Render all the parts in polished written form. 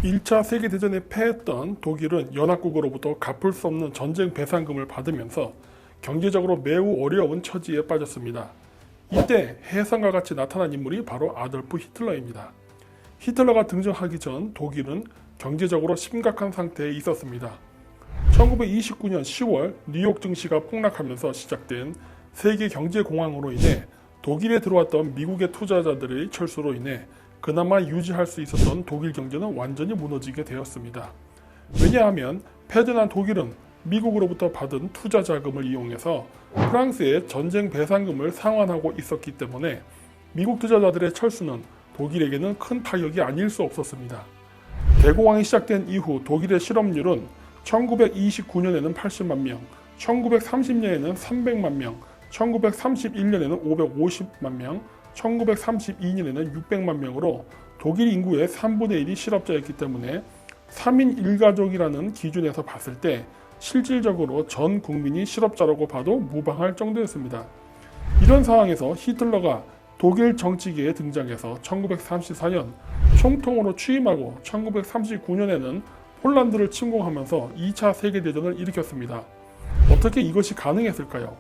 1차 세계대전에 패했던 독일은 연합국으로부터 갚을 수 없는 전쟁 배상금을 받으면서 경제적으로 매우 어려운 처지에 빠졌습니다. 이때 해성과 같이 나타난 인물이 바로 아돌프 히틀러입니다. 히틀러가 등장하기 전 독일은 경제적으로 심각한 상태에 있었습니다. 1929년 10월 뉴욕 증시가 폭락하면서 시작된 세계 경제공황으로 인해 독일에 들어왔던 미국의 투자자들의 철수로 인해 그나마 유지할 수 있었던 독일 경제는 완전히 무너지게 되었습니다. 왜냐하면 패전한 독일은 미국으로부터 받은 투자 자금을 이용해서 프랑스의 전쟁 배상금을 상환하고 있었기 때문에 미국 투자자들의 철수는 독일에게는 큰 타격이 아닐 수 없었습니다. 대공황이 시작된 이후 독일의 실업률은 1929년에는 80만 명, 1930년에는 300만 명, 1931년에는 550만 명, 1932년에는 600만 명으로 독일 인구의 3분의 1이 실업자였기 때문에 3인 1가족이라는 기준에서 봤을 때 실질적으로 전 국민이 실업자라고 봐도 무방할 정도였습니다. 이런 상황에서 히틀러가 독일 정치계에 등장해서 1934년 총통으로 취임하고 1939년에는 폴란드를 침공하면서 2차 세계대전을 일으켰습니다. 어떻게 이것이 가능했을까요?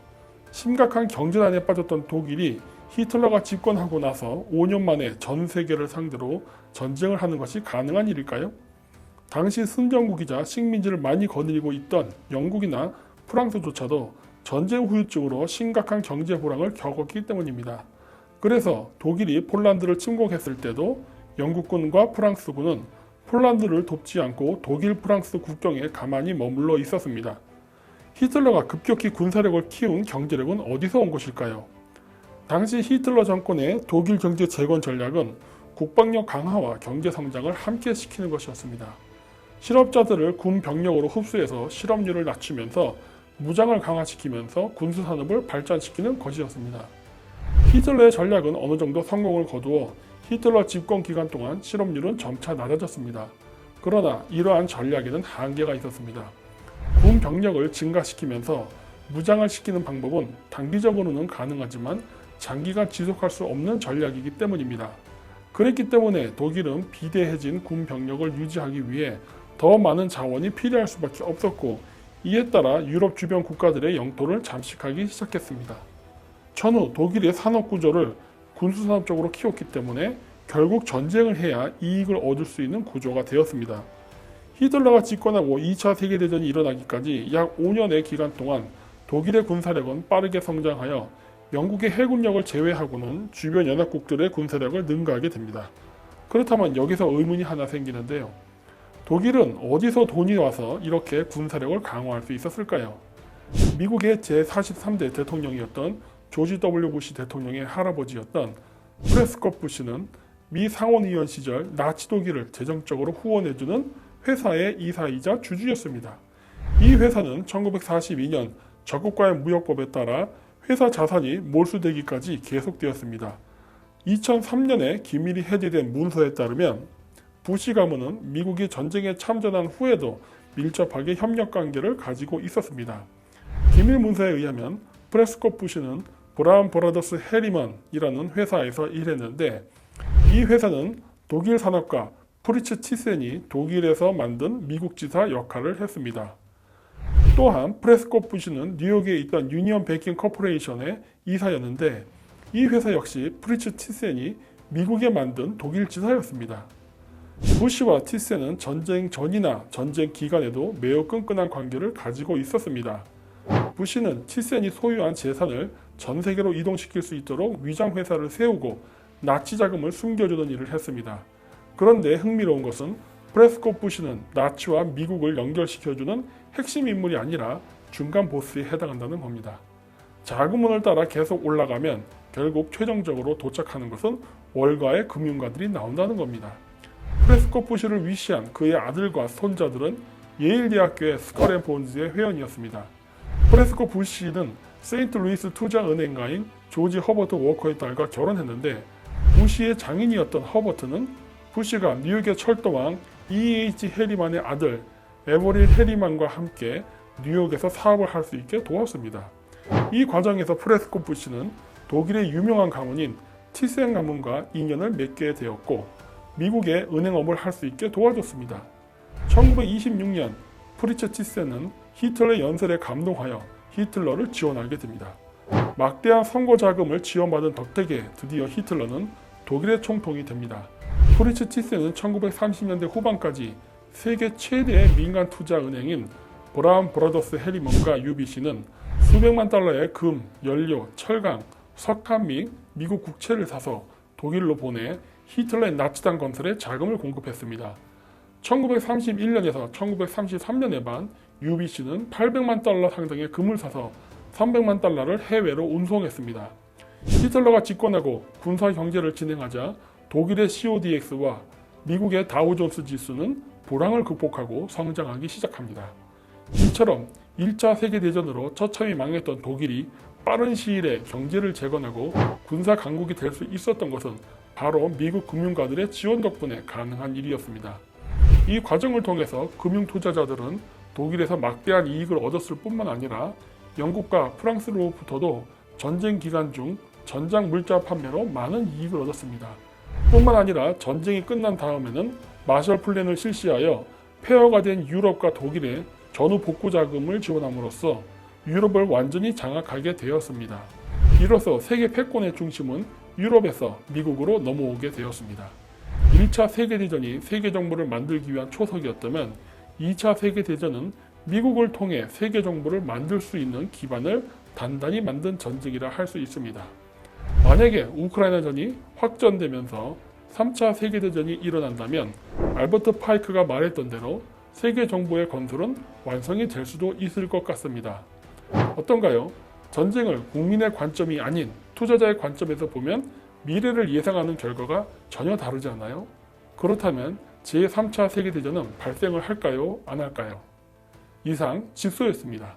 심각한 경제난에 빠졌던 독일이 히틀러가 집권하고 나서 5년 만에 전 세계를 상대로 전쟁을 하는 것이 가능한 일일까요? 당시 승전국이자 식민지를 많이 거느리고 있던 영국이나 프랑스조차도 전쟁 후유증으로 심각한 경제 불황을 겪었기 때문입니다. 그래서 독일이 폴란드를 침공했을 때도 영국군과 프랑스군은 폴란드를 돕지 않고 독일 프랑스 국경에 가만히 머물러 있었습니다. 히틀러가 급격히 군사력을 키운 경제력은 어디서 온 것일까요? 당시 히틀러 정권의 독일 경제 재건 전략은 국방력 강화와 경제 성장을 함께 시키는 것이었습니다. 실업자들을 군 병력으로 흡수해서 실업률을 낮추면서 무장을 강화시키면서 군수산업을 발전시키는 것이었습니다. 히틀러의 전략은 어느 정도 성공을 거두어 히틀러 집권 기간 동안 실업률은 점차 낮아졌습니다. 그러나 이러한 전략에는 한계가 있었습니다. 군 병력을 증가시키면서 무장을 시키는 방법은 단기적으로는 가능하지만 장기간 지속할 수 없는 전략이기 때문입니다. 그랬기 때문에 독일은 비대해진 군 병력을 유지하기 위해 더 많은 자원이 필요할 수밖에 없었고, 이에 따라 유럽 주변 국가들의 영토를 잠식하기 시작했습니다. 전후 독일의 산업 구조를 군수산업 쪽으로 키웠기 때문에 결국 전쟁을 해야 이익을 얻을 수 있는 구조가 되었습니다. 히틀러가 집권하고 2차 세계대전이 일어나기까지 약 5년의 기간 동안 독일의 군사력은 빠르게 성장하여 영국의 해군력을 제외하고는 주변 연합국들의 군사력을 능가하게 됩니다. 그렇다면 여기서 의문이 하나 생기는데요. 독일은 어디서 돈이 와서 이렇게 군사력을 강화할 수 있었을까요? 미국의 제43대 대통령이었던 조지 W. 부시 대통령의 할아버지였던 프레스콧 부시는 미 상원의원 시절 나치 독일을 재정적으로 후원해주는 회사의 이사이자 주주였습니다. 이 회사는 1942년 적국과의 무역법에 따라 회사 자산이 몰수되기까지 계속되었습니다. 2003년에 기밀이 해제된 문서에 따르면 부시 가문은 미국이 전쟁에 참전한 후에도 밀접하게 협력 관계를 가지고 있었습니다. 기밀 문서에 의하면 프레스콧 부시는 브라운 브라더스 해리먼이라는 회사에서 일했는데, 이 회사는 독일 산업가 프리츠 티센이 독일에서 만든 미국 지사 역할을 했습니다. 또한 프레스콧 부시는 뉴욕에 있던 유니언 베이킹 코퍼레이션의 이사였는데, 이 회사 역시 프리츠 티센이 미국에 만든 독일 지사였습니다. 부시와 티센은 전쟁 전이나 전쟁 기간에도 매우 끈끈한 관계를 가지고 있었습니다. 부시는 티센이 소유한 재산을 전 세계로 이동시킬 수 있도록 위장 회사를 세우고 나치 자금을 숨겨주는 일을 했습니다. 그런데 흥미로운 것은 프레스콧 부시는 나치와 미국을 연결시켜주는 핵심 인물이 아니라 중간 보스에 해당한다는 겁니다. 자금문을 따라 계속 올라가면 결국 최종적으로 도착하는 것은 월가의 금융가들이 나온다는 겁니다. 프레스콧 부시를 위시한 그의 아들과 손자들은 예일 대학교의 스컬 앤 본즈의 회원이었습니다. 프레스콧 부시는 세인트루이스 투자은행가인 조지 허버트 워커의 딸과 결혼했는데, 부시의 장인이었던 허버트는 부시가 뉴욕의 철도왕 E.H. 해리만의 아들 에버릴 해리만과 함께 뉴욕에서 사업을 할 수 있게 도왔습니다. 이 과정에서 프레스콧 부시는 독일의 유명한 가문인 티센 가문과 인연을 맺게 되었고, 미국의 은행업을 할 수 있게 도와줬습니다. 1926년 프리츠 치세는 히틀러 연설에 감동하여 히틀러를 지원하게 됩니다. 막대한 선거 자금을 지원받은 덕택에 드디어 히틀러는 독일의 총통이 됩니다. 프리츠 치세는 1930년대 후반까지 세계 최대의 민간 투자 은행인 브라운 브라더스 해리먼과 UBC는 수백만 달러의 금, 연료, 철강, 석탄 및 미국 국채를 사서 독일로 보내 히틀러의 나치당 건설에 자금을 공급했습니다. 1931년에서 1933년에 반 UBC는 800만 달러 상당의 금을 사서 300만 달러를 해외로 운송했습니다. 히틀러가 집권하고 군사 경제를 진행하자 독일의 CODX와 미국의 다우존스 지수는 불황을 극복하고 성장하기 시작합니다. 이처럼 1차 세계대전으로 처참히 망했던 독일이 빠른 시일에 경제를 재건하고 군사 강국이 될 수 있었던 것은 바로 미국 금융가들의 지원 덕분에 가능한 일이었습니다. 이 과정을 통해서 금융 투자자들은 독일에서 막대한 이익을 얻었을 뿐만 아니라 영국과 프랑스로부터도 전쟁 기간 중 전장 물자 판매로 많은 이익을 얻었습니다. 뿐만 아니라 전쟁이 끝난 다음에는 마셜 플랜을 실시하여 폐허가 된 유럽과 독일에 전후 복구 자금을 지원함으로써 유럽을 완전히 장악하게 되었습니다. 이로써 세계 패권의 중심은 유럽에서 미국으로 넘어오게 되었습니다. 1차 세계대전이 세계정부를 만들기 위한 초석이었다면 2차 세계대전은 미국을 통해 세계정부를 만들 수 있는 기반을 단단히 만든 전쟁이라 할 수 있습니다. 만약에 우크라이나전이 확전되면서 3차 세계대전이 일어난다면 알버트 파이크가 말했던 대로 세계정부의 건설은 완성이 될 수도 있을 것 같습니다. 어떤가요? 전쟁을 국민의 관점이 아닌 투자자의 관점에서 보면 미래를 예상하는 결과가 전혀 다르지 않나요? 그렇다면 제3차 세계대전은 발생을 할까요? 안 할까요? 이상 직소였습니다.